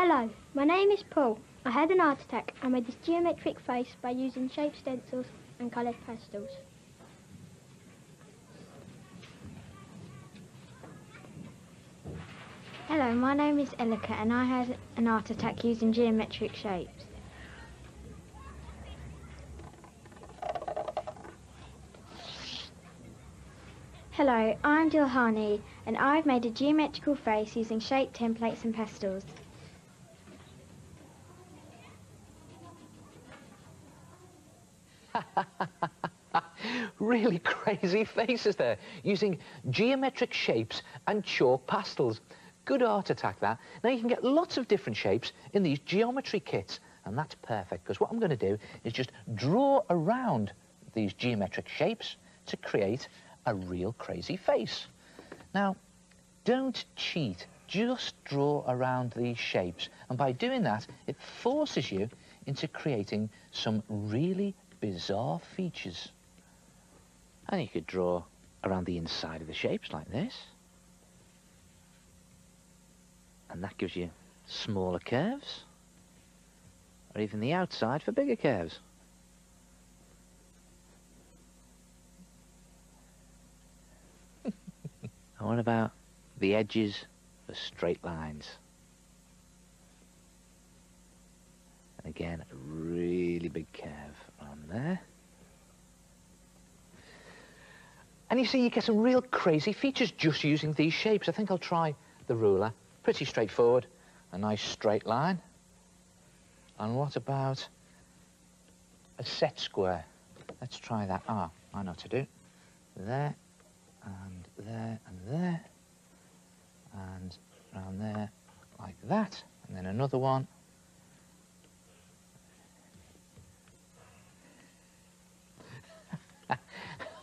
Hello, my name is Paul. I had an heart attack. I made this geometric face by using shape stencils and coloured pastels. Hello, my name is Elika and I had an heart attack using geometric shapes. Hello, I'm Dilhani and I've made a geometrical face using shape templates and pastels. Really crazy faces there, using geometric shapes and chalk pastels. Good art attack, that. Now, you can get lots of different shapes in these geometry kits, and that's perfect, because what I'm going to do is just draw around these geometric shapes to create a real crazy face. Now, don't cheat. Just draw around these shapes, and by doing that, it forces you into creating some really bizarre features. And you could draw around the inside of the shapes like this. And that gives you smaller curves. Or even the outside for bigger curves. And what about the edges for straight lines? And again, a really big curve on there. And you see, you get some real crazy features just using these shapes. I think I'll try the ruler. Pretty straightforward. A nice straight line. And what about a set square? Let's try that. Ah, I know what to do. There, and there, and there. And around there, like that. And then another one.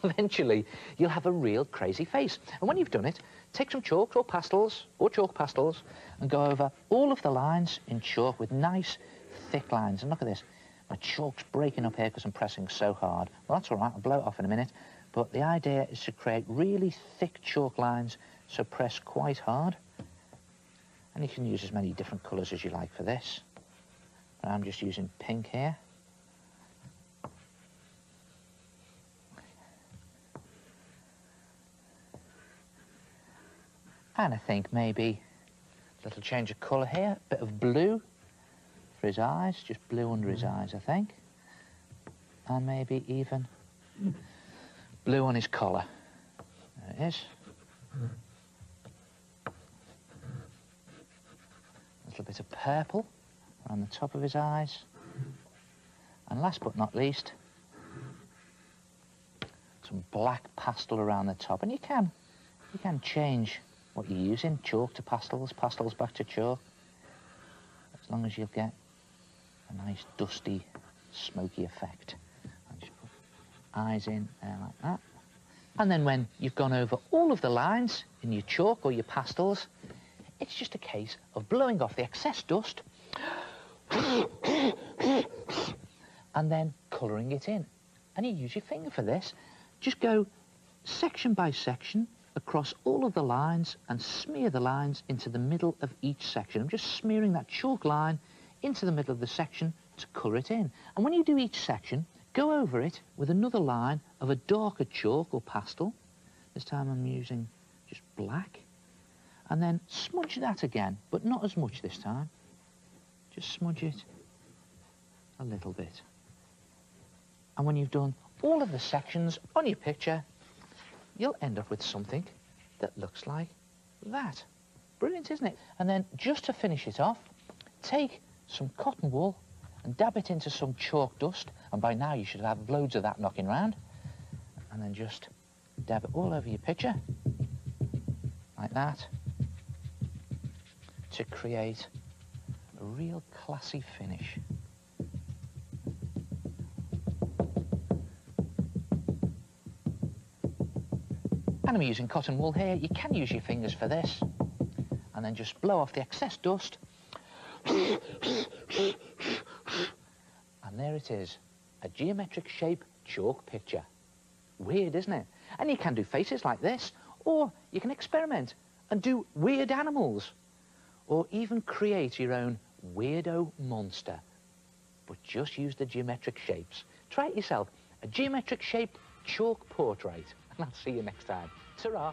Eventually, you'll have a real crazy face. And when you've done it, take some chalk or pastels, or chalk pastels, and go over all of the lines in chalk with nice, thick lines. And look at this. My chalk's breaking up here because I'm pressing so hard. Well, that's all right. I'll blow it off in a minute. But the idea is to create really thick chalk lines, so press quite hard. And you can use as many different colours as you like for this. But I'm just using pink here. And I think maybe a little change of colour here, a bit of blue for his eyes, just blue under his eyes, I think. And maybe even blue on his collar. There it is. A little bit of purple around the top of his eyes. And last but not least, some black pastel around the top. And you can change what you're using, chalk to pastels, pastels back to chalk, as long as you'll get a nice dusty, smoky effect. And just put eyes in there like that. And then when you've gone over all of the lines in your chalk or your pastels, it's just a case of blowing off the excess dust and then colouring it in. And you use your finger for this. Just go section by section across all of the lines and smear the lines into the middle of each section. I'm just smearing that chalk line into the middle of the section to colour it in. And when you do each section, go over it with another line of a darker chalk or pastel. This time I'm using just black. And then smudge that again, but not as much this time. Just smudge it a little bit. And when you've done all of the sections on your picture, you'll end up with something that looks like that. Brilliant, isn't it? And then, just to finish it off, take some cotton wool and dab it into some chalk dust, and by now you should have loads of that knocking around, and then just dab it all over your picture, like that, to create a real classy finish. And I'm using cotton wool here. You can use your fingers for this. And then just blow off the excess dust. And there it is, a geometric shape chalk picture. Weird, isn't it? And you can do faces like this, or you can experiment and do weird animals, or even create your own weirdo monster. But just use the geometric shapes. Try it yourself. A geometric shape chalk portrait. And I'll see you next time. Ta-ra.